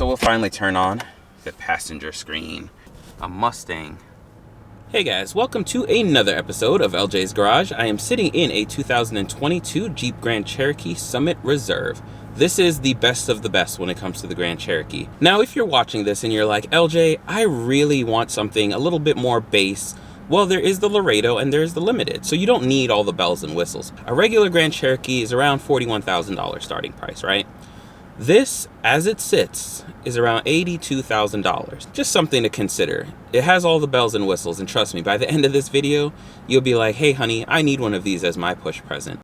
so we'll finally turn on the passenger screen. A Mustang. Hey guys, welcome to another episode of LJ's Garage. I am sitting in a 2022 Jeep Grand Cherokee Summit Reserve. This is the best of the best when it comes to the Grand Cherokee. Now, if you're watching this and you're like, LJ, I really want something a little bit more base, well, there is the Laredo and there's the Limited, so you don't need all the bells and whistles. A regular Grand Cherokee is around $41,000 starting price, right? This, as it sits, is around $82,000. Just something to consider. It has all the bells and whistles, and trust me, by the end of this video, you'll be like, hey honey, I need one of these as my push present.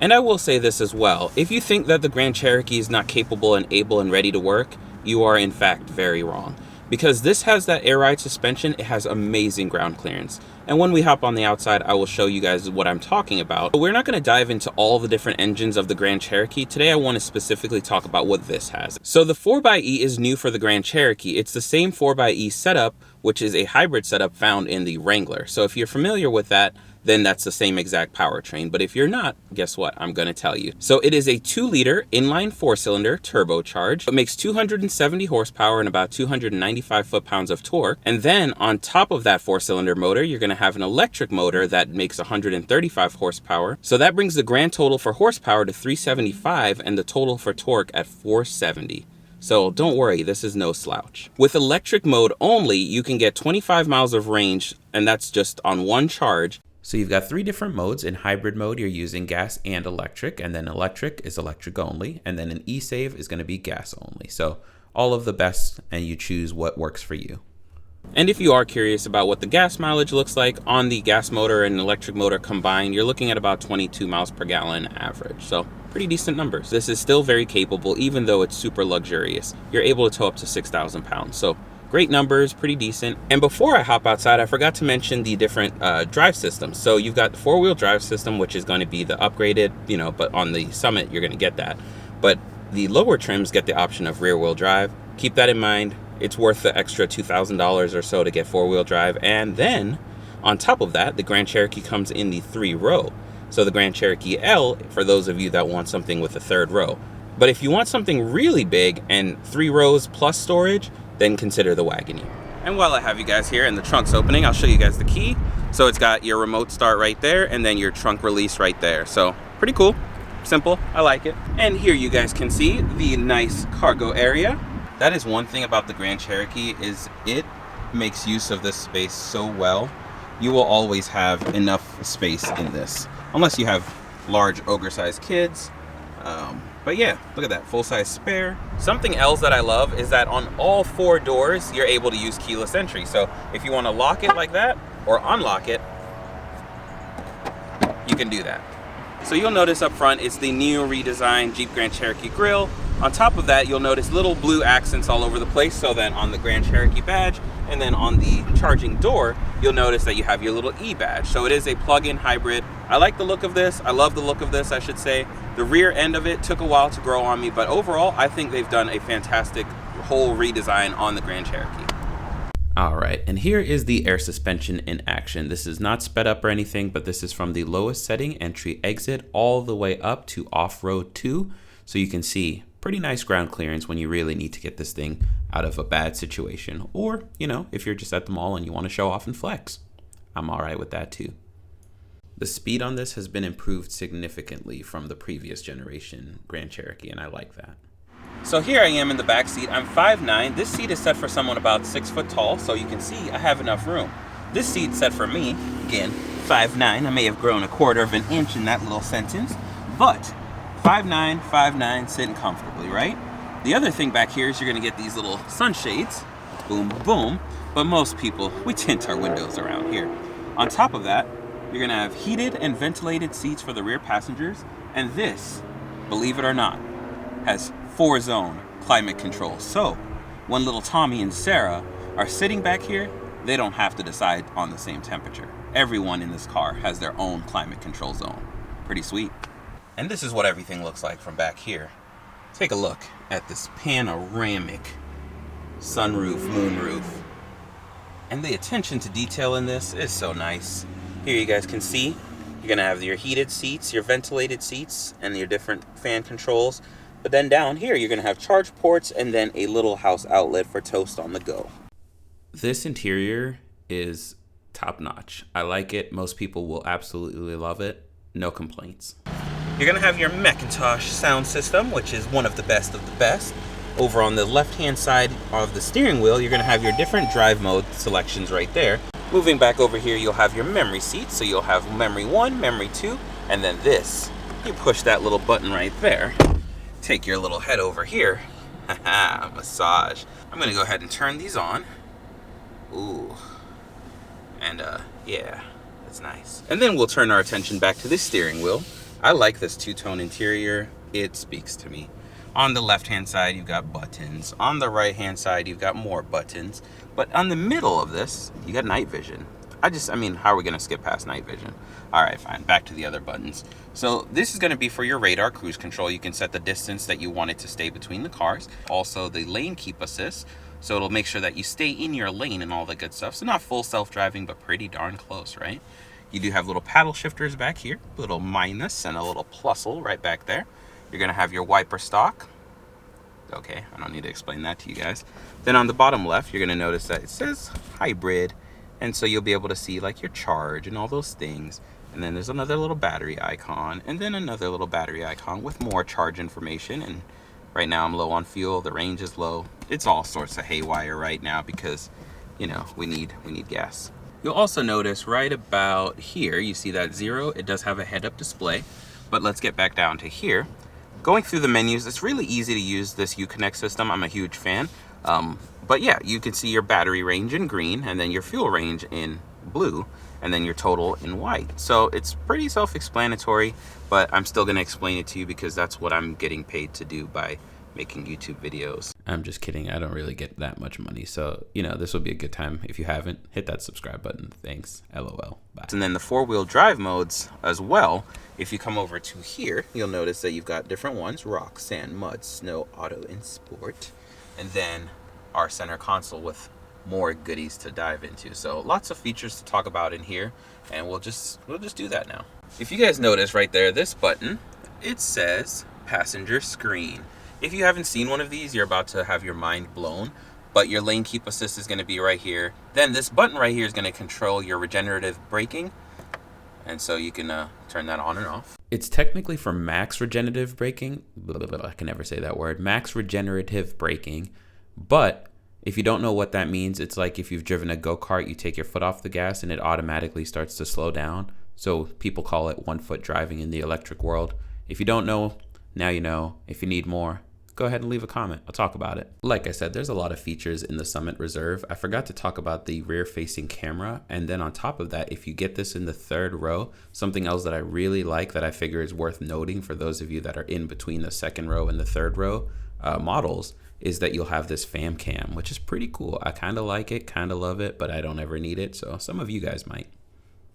And I will say this as well, if you think that the Grand Cherokee is not capable and able and ready to work, you are in fact very wrong. Because this has that air ride suspension, it has amazing ground clearance. And when we hop on the outside, I will show you guys what I'm talking about. But we're not gonna dive into all the different engines of the Grand Cherokee. Today I wanna specifically talk about what this has. So the 4xe is new for the Grand Cherokee. It's the same 4xe setup, which is a hybrid setup found in the Wrangler. So if you're familiar with that, then that's the same exact powertrain. But if you're not, guess what? I'm gonna tell you. So it is a 2-liter inline 4-cylinder turbocharged. It makes 270 horsepower and about 295 foot-pounds of torque. And then on top of that 4-cylinder motor, you're gonna have an electric motor that makes 135 horsepower. So that brings the grand total for horsepower to 375 and the total for torque at 470. So don't worry, this is no slouch. With electric mode only, you can get 25 miles of range, and that's just on one charge. So you've got 3 different modes. In hybrid mode, you're using gas and electric, and then electric is electric only, and then an e-save is going to be gas only. So all of the best, and you choose what works for you. And if you are curious about what the gas mileage looks like on the gas motor and electric motor combined, you're looking at about 22 miles per gallon average. So pretty decent numbers. This is still very capable, even though it's super luxurious. You're able to tow up to 6,000 pounds. So great numbers, pretty decent. And before I hop outside, I forgot to mention the different drive systems. So you've got the 4-wheel drive system, which is going to be the upgraded, but on the Summit, you're going to get that. But the lower trims get the option of rear-wheel drive. Keep that in mind. It's worth the extra $2,000 or so to get 4-wheel drive. And then on top of that, the Grand Cherokee comes in the 3-row. So the Grand Cherokee L, for those of you that want something with a 3rd row. But if you want something really big and 3 rows plus storage, then consider the Wagoneer. And while I have you guys here and the trunk's opening, I'll show you guys the key. So it's got your remote start right there and then your trunk release right there. So pretty cool, simple, I like it. And here you guys can see the nice cargo area. That is one thing about the Grand Cherokee is it makes use of this space so well. You will always have enough space in this, unless you have large ogre-sized kids. But yeah, look at that, full-size spare. Something else that I love is that on all 4 doors, you're able to use keyless entry. So if you want to lock it like that or unlock it, you can do that. So you'll notice up front, it's the new redesigned Jeep Grand Cherokee grille. On top of that, you'll notice little blue accents all over the place. So then on the Grand Cherokee badge, and then on the charging door, you'll notice that you have your little E badge. So it is a plug-in hybrid. I like the look of this. I love the look of this, I should say. The rear end of it took a while to grow on me, but overall, I think they've done a fantastic whole redesign on the Grand Cherokee. All right, and here is the air suspension in action. This is not sped up or anything, but this is from the lowest setting, entry exit, all the way up to off-road 2. So you can see pretty nice ground clearance when you really need to get this thing out of a bad situation. Or, if you're just at the mall and you want to show off and flex. I'm all right with that too. The speed on this has been improved significantly from the previous generation Grand Cherokee, and I like that. So here I am in the back seat. I'm 5'9". This seat is set for someone about 6 foot tall, so you can see I have enough room. This seat's set for me, again, 5'9". I may have grown a 1/4 of an inch in that little sentence, but 5'9", sitting comfortably, right? The other thing back here is you're gonna get these little sunshades, boom, boom, but most people, we tint our windows around here. On top of that, you're gonna have heated and ventilated seats for the rear passengers, and this, believe it or not, has 4-zone climate control. So when little Tommy and Sarah are sitting back here, they don't have to decide on the same temperature. Everyone in this car has their own climate control zone. Pretty sweet. And this is what everything looks like from back here. Take a look at this panoramic sunroof, moonroof. And the attention to detail in this is so nice. Here you guys can see, you're gonna have your heated seats, your ventilated seats, and your different fan controls. But then down here, you're going to have charge ports and then a little house outlet for toast on the go. This interior is top notch. I like it. Most people will absolutely love it. No complaints. You're going to have your Macintosh sound system, which is one of the best of the best. Over on the left-hand side of the steering wheel, you're going to have your different drive mode selections right there. Moving back over here, you'll have your memory seats. So you'll have memory 1, memory 2, and then this. You push that little button right there. Take your little head over here. Haha, massage. I'm going to go ahead and turn these on. Ooh. And yeah, that's nice. And then we'll turn our attention back to this steering wheel. I like this two-tone interior. It speaks to me. On the left-hand side, you've got buttons. On the right-hand side, you've got more buttons. But on the middle of this, you got night vision. I mean, how are we gonna skip past night vision? All right, fine, back to the other buttons. So this is gonna be for your radar cruise control. You can set the distance that you want it to stay between the cars. Also the lane keep assist. So it'll make sure that you stay in your lane and all that good stuff. So not full self-driving, but pretty darn close, right? You do have little paddle shifters back here, a little minus and a little plusle right back there. You're gonna have your wiper stalk. Okay, I don't need to explain that to you guys. Then on the bottom left, you're gonna notice that it says hybrid. And so you'll be able to see like your charge and all those things. And then there's another little battery icon and then another little battery icon with more charge information. And right now I'm low on fuel, the range is low. It's all sorts of haywire right now because, you know, we need gas. You'll also notice right about here, you see that 0, it does have a head-up display. But let's get back down to here. Going through the menus, it's really easy to use this Uconnect system. I'm a huge fan. But yeah, you can see your battery range in green and then your fuel range in blue and then your total in white. So it's pretty self-explanatory, but I'm still gonna explain it to you because that's what I'm getting paid to do by making YouTube videos. I'm just kidding. I don't really get that much money. So, you know, this will be a good time. If you haven't, hit that subscribe button. Thanks. LOL. Bye. And then the 4-wheel drive modes as well. If you come over to here, you'll notice that you've got different ones: rock, sand, mud, snow, auto, and sport. And then our center console with more goodies to dive into. So lots of features to talk about in here, and we'll just do that now. If you guys notice right there, this button, it says passenger screen. If you haven't seen one of these, you're about to have your mind blown. But your lane keep assist is going to be right here. Then this button right here is going to control your regenerative braking. And so you can turn that on and off. It's technically for max regenerative braking. I can never say that word. Max regenerative braking. But if you don't know what that means, it's like if you've driven a go-kart, you take your foot off the gas and it automatically starts to slow down. So people call it one-foot driving in the electric world. If you don't know, now you know. If you need more, go ahead and leave a comment. I'll talk about it. Like I said, there's a lot of features in the Summit Reserve. I forgot to talk about the rear-facing camera. And then on top of that, if you get this in the 3rd row, something else that I really like that I figure is worth noting for those of you that are in between the 2nd row and the 3rd row models, is that you'll have this fam cam, which is pretty cool. I kind of like it, kind of love it, but I don't ever need it. So some of you guys might.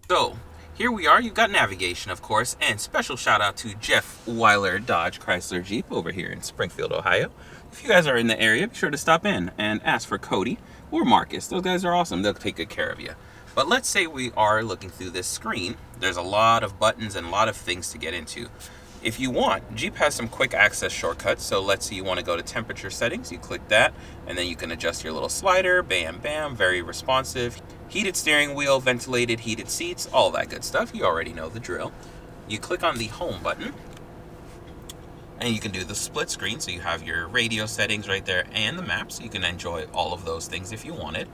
So here we are. You've got navigation, of course, and special shout out to Jeff Weiler Dodge Chrysler Jeep over here in Springfield, Ohio. If you guys are in the area, be sure to stop in and ask for Cody or Marcus. Those guys are awesome. They'll take good care of you. But let's say we are looking through this screen. There's a lot of buttons and a lot of things to get into. If you want, Jeep has some quick access shortcuts. So let's say you want to go to temperature settings. You click that, and then you can adjust your little slider. Bam, bam, very responsive. Heated steering wheel, ventilated, heated seats, all that good stuff. You already know the drill. You click on the home button, and you can do the split screen. So you have your radio settings right there and the maps. You can enjoy all of those things if you wanted.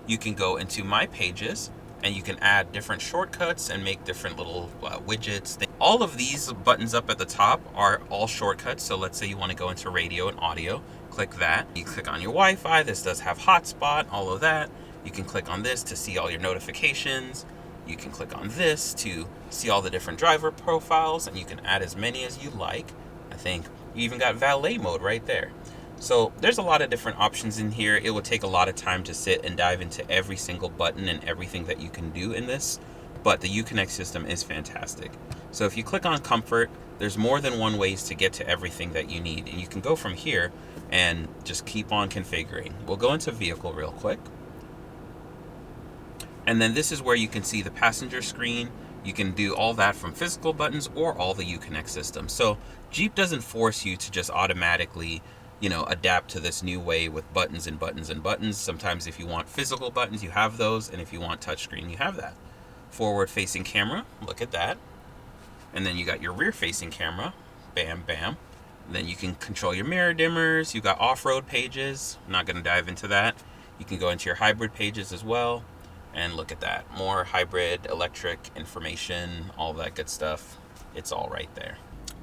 You can go into My Pages, and you can add different shortcuts and make different little widgets. All of these buttons up at the top are all shortcuts. So let's say you want to go into radio and audio, click that. You click on your Wi-Fi. This does have hotspot, all of that. You can click on this to see all your notifications. You can click on this to see all the different driver profiles, and you can add as many as you like. I think you even got valet mode right there. So there's a lot of different options in here. It will take a lot of time to sit and dive into every single button and everything that you can do in this, but the Uconnect system is fantastic. So if you click on comfort, there's more than one ways to get to everything that you need, and you can go from here and just keep on configuring. We'll go into vehicle real quick. And then this is where you can see the passenger screen You can do all that from physical buttons or all the Uconnect system. So Jeep doesn't force you to just automatically, adapt to this new way with buttons and buttons and buttons. Sometimes if you want physical buttons, you have those. And if you want touchscreen, you have that. Forward facing camera, look at that. And then you got your rear facing camera, bam, bam. Then you can control your mirror dimmers. You got off-road pages. I'm not going to dive into that. You can go into your hybrid pages as well. And look at that. More hybrid, electric information, all that good stuff. It's all right there.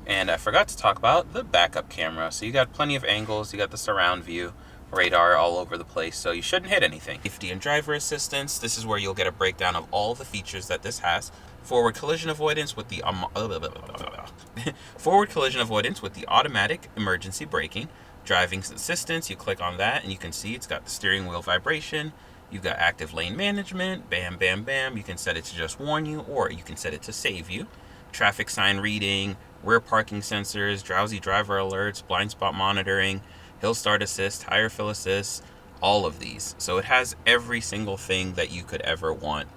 And I forgot to talk about the backup camera. So you got plenty of angles. You got the surround view, radar all over the place. So you shouldn't hit anything. Safety and driver assistance. This is where you'll get a breakdown of all the features that this has. Forward collision avoidance with the automatic emergency braking. Driving assistance, you click on that and you can see it's got the steering wheel vibration. You've got active lane management, bam, bam, bam. You can set it to just warn you, or you can set it to save you. Traffic sign reading, rear parking sensors, drowsy driver alerts, blind spot monitoring, hill start assist, tire fill assist, all of these. So it has every single thing that you could ever want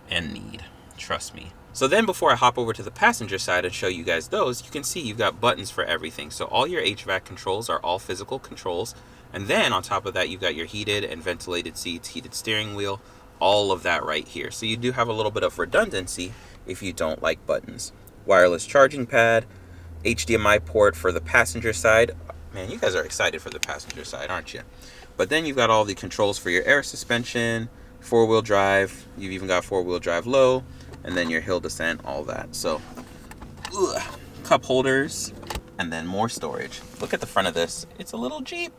and need. Trust me. So then before I hop over to the passenger side and show you guys those, you can see you've got buttons for everything. So all your HVAC controls are all physical controls. And then on top of that, you've got your heated and ventilated seats, heated steering wheel, all of that right here. So you do have a little bit of redundancy if you don't like buttons. Wireless charging pad, HDMI port for the passenger side. Man, you guys are excited for the passenger side, aren't you? But then you've got all the controls for your air suspension, four-wheel drive. You've even got four-wheel drive low, and then your hill descent, all that. So, cup holders, and then more storage. Look at the front of this. It's a little Jeep,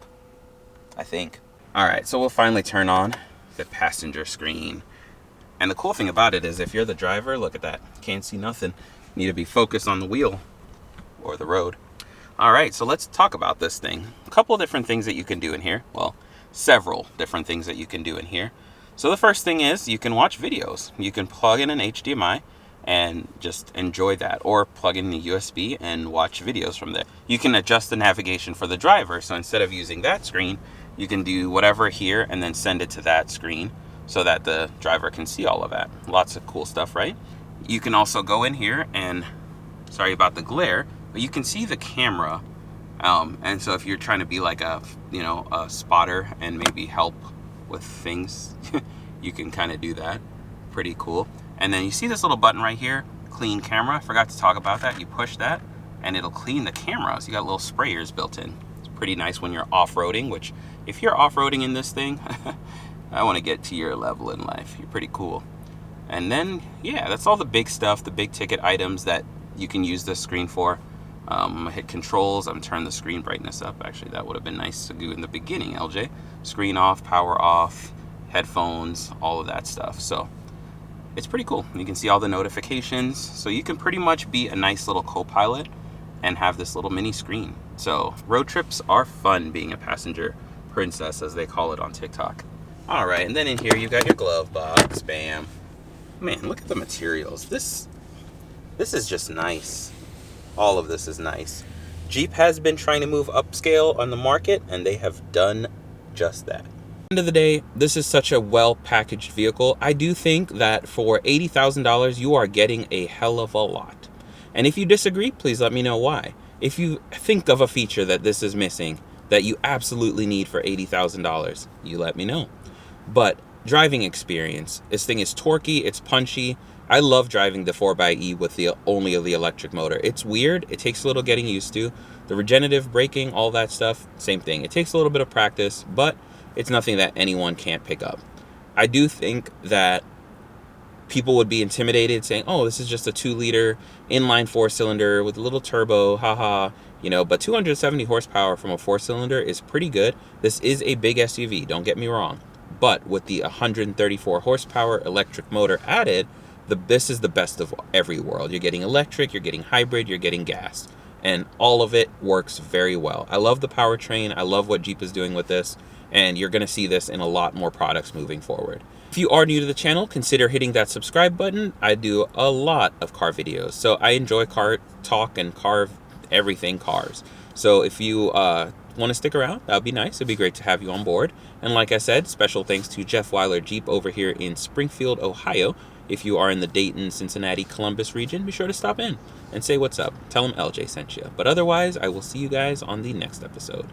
I think. All right, so we'll finally turn on the passenger screen. And the cool thing about it is if you're the driver, look at that. Can't see nothing. You need to be focused on the wheel or the road. All right, so let's talk about this thing. A couple of different things that you can do in here. Well, several different things that you can do in here. So the first thing is you can watch videos. You can plug in an HDMI and just enjoy that, or plug in the USB and watch videos from there. You can adjust the navigation for the driver. So instead of using that screen, you can do whatever here and then send it to that screen so that the driver can see all of that. Lots of cool stuff, right? You can also go in here and, sorry about the glare, but you can see the camera. And so if you're trying to be like a spotter and maybe help with things, you can kind of do that. Pretty cool. And then you see this little button right here, clean camera. Forgot to talk about that. You push that and it'll clean the camera. So you got little sprayers built in. It's pretty nice when you're off-roading, which if you're off-roading in this thing, I want to get to your level in life. You're pretty cool. And then, yeah, that's all the big stuff, the big ticket items that you can use this screen for. I'm gonna hit controls. I'm gonna turn the screen brightness up. Actually, that would have been nice to do in the beginning, LJ. Screen off, power off, headphones, all of that stuff. So it's pretty cool. You can see all the notifications. So you can pretty much be a nice little co-pilot and have this little mini screen. So road trips are fun being a passenger princess, as they call it on TikTok. All right, and then in here you got your glove box, bam. Man, look at the materials. This is just nice. All of this is nice. Jeep has been trying to move upscale on the market, and they have done just that. At the end of the day, this is such a well-packaged vehicle. I do think that for $80,000, you are getting a hell of a lot. And if you disagree, please let me know why. If you think of a feature that this is missing, that you absolutely need for $80,000, you let me know. But driving experience, this thing is torquey, it's punchy. I love driving the 4xe with only the electric motor. It's weird. It takes a little getting used to. The regenerative braking, all that stuff, same thing. It takes a little bit of practice, but it's nothing that anyone can't pick up. I do think that people would be intimidated saying, oh, this is just a 2-liter inline 4-cylinder with a little turbo, haha. But 270 horsepower from a 4-cylinder is pretty good. This is a big SUV, don't get me wrong. But with the 134 horsepower electric motor added, this is the best of every world. You're getting electric, you're getting hybrid, you're getting gas. And all of it works very well. I love the powertrain. I love what Jeep is doing with this. And you're going to see this in a lot more products moving forward. If you are new to the channel, consider hitting that subscribe button. I do a lot of car videos. So I enjoy car talk and everything cars. So if you Want to stick around? That would be nice. It'd be great to have you on board. And like I said, special thanks to Jeff Weiler Jeep over here in Springfield, Ohio. If you are in the Dayton, Cincinnati, Columbus region, be sure to stop in and say what's up. Tell him LJ sent you. But otherwise, I will see you guys on the next episode.